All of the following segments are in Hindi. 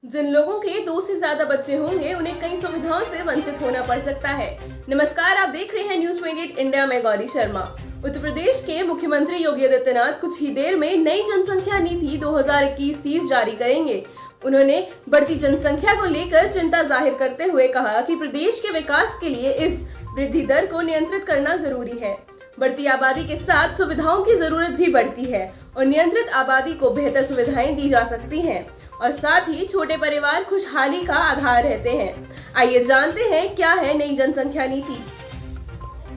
जिन लोगों के 2 से ज्यादा बच्चे होंगे उन्हें कई सुविधाओं से वंचित होना पड़ सकता है। नमस्कार, आप देख रहे हैं न्यूज़ 28 इंडिया में गौरी शर्मा। उत्तर प्रदेश के मुख्यमंत्री योगी आदित्यनाथ कुछ ही देर में नई जनसंख्या नीति 2021-30 जारी करेंगे। उन्होंने बढ़ती जनसंख्या को लेकर चिंता जाहिर करते हुए कहा कि प्रदेश के विकास के लिए इस वृद्धि दर को नियंत्रित करना जरूरी है। बढ़ती आबादी के साथ सुविधाओं की जरूरत भी बढ़ती है और नियंत्रित आबादी को बेहतर सुविधाएं दी जा सकती हैं और साथ ही छोटे परिवार खुशहाली का आधार रहते हैं। आइए जानते हैं क्या है नई जनसंख्या नीति।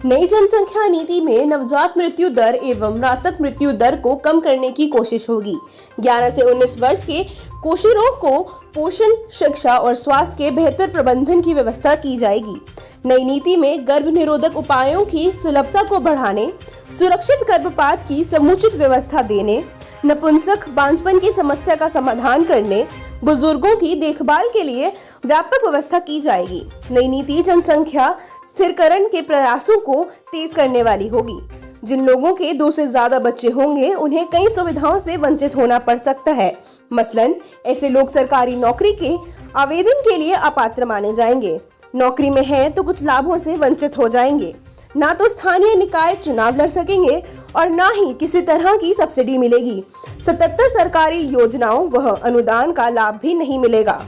नई जनसंख्या नीति में नवजात मृत्यु दर एवं मृतक मृत्यु दर को कम करने की कोशिश होगी। 11 से 19 वर्ष के किशोरों को पोषण, शिक्षा और स्वास्थ्य के बेहतर प्रबंधन की व्यवस्था की जाएगी। नई नीति में गर्भ निरोधक उपायों की सुलभता को बढ़ाने, सुरक्षित गर्भपात की समुचित व्यवस्था देने, नपुंसक बांझपन की समस्या का समाधान करने, बुजुर्गों की देखभाल के लिए व्यापक व्यवस्था की जाएगी। नई नीति जनसंख्या स्थिरीकरण के प्रयासों को तेज करने वाली होगी। जिन लोगों के 2 से ज्यादा बच्चे होंगे उन्हें कई सुविधाओं से वंचित होना पड़ सकता है। मसलन ऐसे लोग सरकारी नौकरी के आवेदन के लिए अपात्र माने जाएंगे। नौकरी में हैं तो कुछ लाभों से वंचित हो जाएंगे। ना तो स्थानीय निकाय चुनाव लड़ सकेंगे और ना ही किसी तरह की सब्सिडी मिलेगी। 77 सरकारी योजनाओं व अनुदान का लाभ भी नहीं मिलेगा।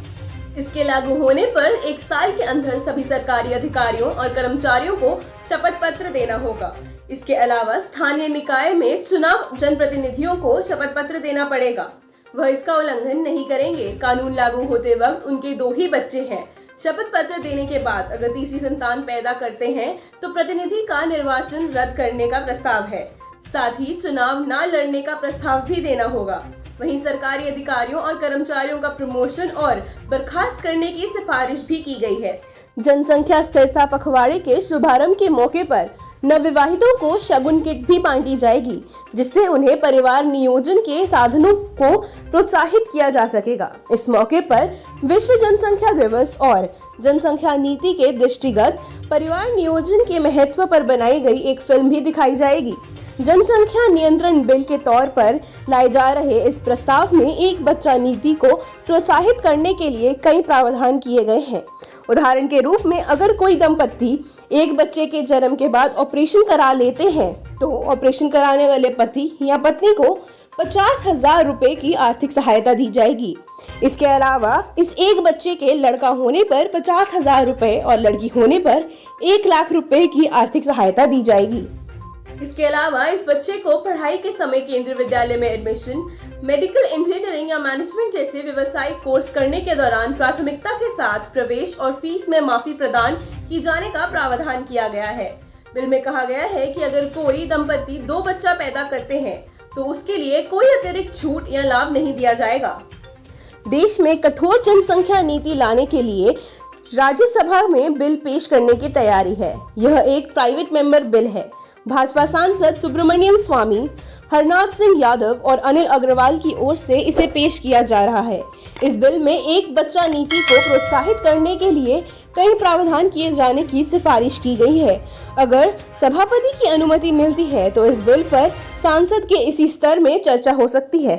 इसके लागू होने पर 1 साल के अंदर सभी सरकारी अधिकारियों और कर्मचारियों को शपथ पत्र देना होगा। इसके अलावा स्थानीय निकाय में चुनाव जनप्रतिनिधियों को शपथ पत्र देना पड़ेगा। वह इसका उल्लंघन नहीं करेंगे। कानून लागू होते वक्त उनके 2 ही बच्चे हैं। शपथ पत्र देने के बाद अगर तीसरी संतान पैदा करते हैं तो प्रतिनिधि का निर्वाचन रद्द करने का प्रस्ताव है। साथ ही चुनाव न लड़ने का प्रस्ताव भी देना होगा। वहीं सरकारी अधिकारियों और कर्मचारियों का प्रमोशन और बर्खास्त करने की सिफारिश भी की गई है। जनसंख्या स्थिरता पखवाड़े के शुभारंभ के मौके पर नवविवाहितों को शगुन किट भी बांटी जाएगी, जिससे उन्हें परिवार नियोजन के साधनों को प्रोत्साहित किया जा सकेगा। इस मौके पर विश्व जनसंख्या दिवस और जनसंख्या नीति के दृष्टिगत परिवार नियोजन के महत्व पर बनाई गई एक फिल्म भी दिखाई जाएगी। जनसंख्या नियंत्रण बिल के तौर पर लाए जा रहे इस प्रस्ताव में एक बच्चा नीति को प्रोत्साहित करने के लिए कई प्रावधान किए गए हैं। उदाहरण के रूप में अगर कोई दंपत्ति एक बच्चे के जन्म के बाद ऑपरेशन करा लेते हैं तो ऑपरेशन कराने वाले पति या पत्नी को 50,000 रुपए की आर्थिक सहायता दी जाएगी। इसके अलावा इस एक बच्चे के लड़का होने पर 50,000 रुपए और लड़की होने पर 1 लाख रुपए की आर्थिक सहायता दी जाएगी। इसके अलावा इस बच्चे को पढ़ाई के समय केंद्रीय विद्यालय में एडमिशन, मेडिकल इंजीनियरिंग या मैनेजमेंट जैसे व्यवसायिक कोर्स करने के दौरान प्राथमिकता के साथ प्रवेश और फीस में माफी प्रदान की जाने का प्रावधान किया गया है। बिल में कहा गया है कि अगर कोई दंपति 2 बच्चा पैदा करते हैं तो उसके लिए कोई अतिरिक्त छूट या लाभ नहीं दिया जाएगा। देश में कठोर जनसंख्या नीति लाने के लिए राज्यसभा में बिल पेश करने की तैयारी है। यह एक प्राइवेट मेंबर बिल है। भाजपा सांसद सुब्रमण्यम स्वामी, हरनाथ सिंह यादव और अनिल अग्रवाल की ओर से इसे पेश किया जा रहा है। इस बिल में एक बच्चा नीति को प्रोत्साहित करने के लिए कई प्रावधान किए जाने की सिफारिश की गई है। अगर सभापति की अनुमति मिलती है तो इस बिल पर सांसद के इसी स्तर में चर्चा हो सकती है।